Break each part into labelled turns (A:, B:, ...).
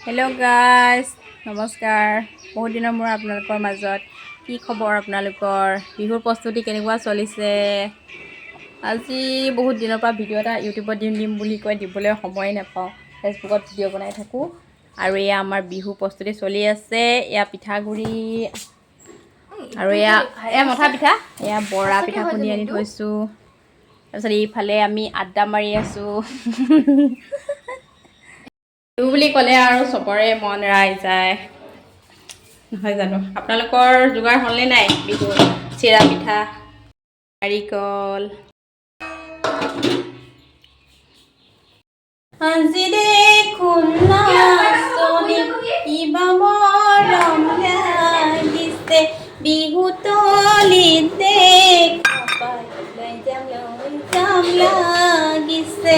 A: Hello' guys নমস্কাৰ। বহুত দিনৰ মূৰত আপোনালোকৰ মাজত কি খবৰ আপোনালোকৰ বিহুৰ প্ৰস্তুতি কেনেকুৱা চলিছে। আজি বহুত দিনৰ পৰা ভিডিঅ' এটা ইউটিউবত দিম বুলি কৈ দিবলৈ সময় নাপাওঁ। ফেচবুকত ভিডিঅ' বনাই থাকোঁ আৰু এয়া আমাৰ বিহু প্ৰস্তুতি চলি আছে। এয়া পিঠাগুড়ি আৰু এয়া মঠা পিঠা, এয়া বৰা পিঠা খুন্দি আনি থৈছোঁ। তাৰপিছত এইফালে আমি আড্ডা মাৰি আছোঁ। বিহু বুলি ক'লে আৰু চবৰে মন ৰাই যায় নহয় জানো। আপোনালোকৰ যোগাৰ হ'লনে নাই বিহু চিৰা পিঠা নাৰিকল। আজি দেখোন নাচনী কিবা মৰম লাগিছে বিহুতলিতে যাম লাগিছে।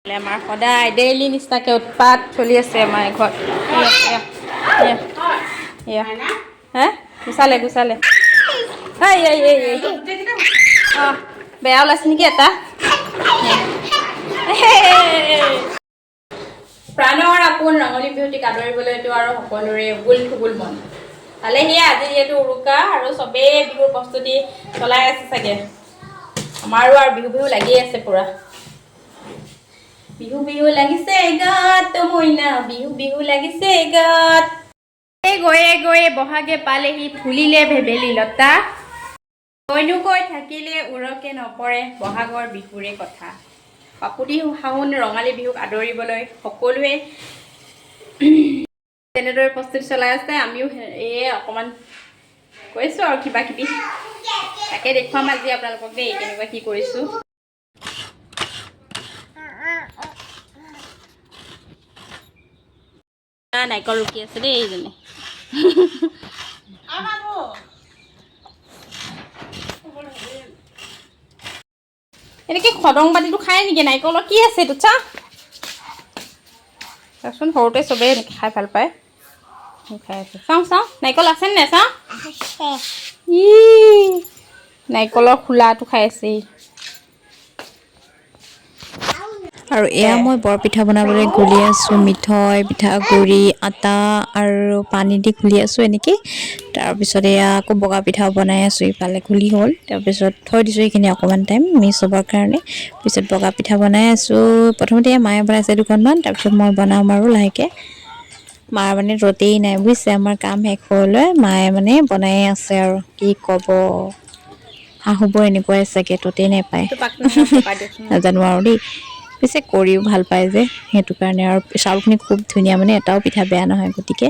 A: আমাৰ সদায় ডেইলি নিচিনাকৈ উৎপাত চলি আছে আমাৰ ঘৰত। হা গুচালে অঁ বেয়া ওলাইছে নেকি এটা। প্ৰাণৰ আপোন ৰঙালী বিহুটিক আদৰিবলৈতো আৰু সকলোৰে উগুল থুগুল মন। ভালে সেয়া আজি যিহেতু উৰুকা আৰু চবেই বিহুৰ প্ৰস্তুতি চলাই আছে চাগে। আমাৰো আৰু বিহু লাগি আছে পুৰা। বিহু বিহু লাগিছে গাত মইনা বিহু লাগিছে গাত। গৈয়ে গৈয়ে বহাগে পালেহি ফুলিলে ভেবেলি লতা। কৈনো কৈ থাকিলে উৰকে নপৰে বহাগৰ বিহুৰে কথা। কাপুতি শাওন ৰঙালী বিহুক আদৰিবলৈ সকলোৱে তেনেদৰে প্ৰস্তুতি চলাই আছে। আমিও অকণমান কৈছোঁ আৰু কিবা কিবি তাকে দেখুৱাম আজি আপোনালোকক দেই কেনেকুৱা কি কৰিছোঁ। নাৰিকল ৰুকি আছে দেই এইজনে। এনেকৈ খদং পাতিটো খায় নেকি নাৰিকলৰ কি আছে এইটোত চা। চাচোন সৰুতে চবেই এনেকৈ খাই ভাল পায়। খাই আছে চাওঁ নাৰিকল আছেনে নাই চাওঁ। ই নাৰিকলৰ খোলাটো খাই আছে।
B: আৰু এয়া মই বৰপিঠা বনাবলৈ গুলি আছোঁ। মিঠৈ পিঠাগুড়ি আটা আৰু পানী দি গুলি আছোঁ এনেকৈ। তাৰপিছত এয়া আকৌ বগা পিঠাও বনাই আছোঁ। ইফালে গুলি হ'ল তাৰপিছত থৈ দিছোঁ এইখিনি অকণমান টাইম মিক্স হ'বৰ কাৰণে। পিছত বগা পিঠা বনাই আছোঁ। প্ৰথমতে মায়ে বনাইছে দুখনমান, তাৰপিছত মই বনাম আৰু লাহেকৈ। মাৰ মানে ৰতেই নাই বুজিছে। আমাৰ কাম শেষ হ'বলৈ মায়ে মানে বনায়ে আছে আৰু কি ক'ব। শাহুবোৰ এনেকুৱাই চাগে ততেই নাপায় নাজানো আৰু দেই। পিছে কৰিও ভাল পায় যে সেইটো কাৰণে আৰু চাউলখিনি খুব ধুনীয়া মানে এটাও পিঠা বেয়া নহয়। গতিকে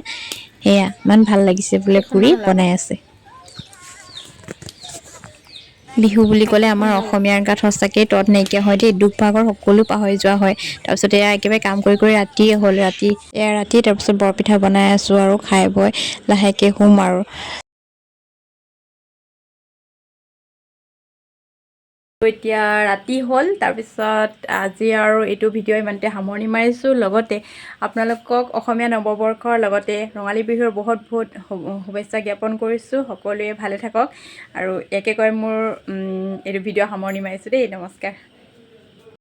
B: সেয়া ইমান ভাল লাগিছে বোলে কৰি বনাই আছে। বিহু বুলি ক'লে আমাৰ অসমীয়াৰ গাত সঁচাকৈ তত নাইকিয়া হয় দেই। দুখ ভাগৰ সকলো পাহৰি যোৱা হয়। তাৰপিছত এয়া একেবাৰে কাম কৰি ৰাতিয়ে হ'ল। ৰাতি তাৰপিছত বৰপিঠা বনাই আছোঁ আৰু খাই বৈ লাহেকৈ শুম আৰু।
A: এতিয়া ৰাতি হ'ল। তাৰপিছত আজি আৰু এইটো ভিডিঅ' ইমানতে সামৰণি মাৰিছোঁ। লগতে আপোনালোকক অসমীয়া নৱবৰ্ষৰ লগতে ৰঙালী বিহুৰ বহুত শুভেচ্ছা জ্ঞাপন কৰিছোঁ। সকলোৱে ভালে থাকক আৰু একে কৈ মোৰ এইটো ভিডিঅ' সামৰণি মাৰিছোঁ দেই। নমস্কাৰ।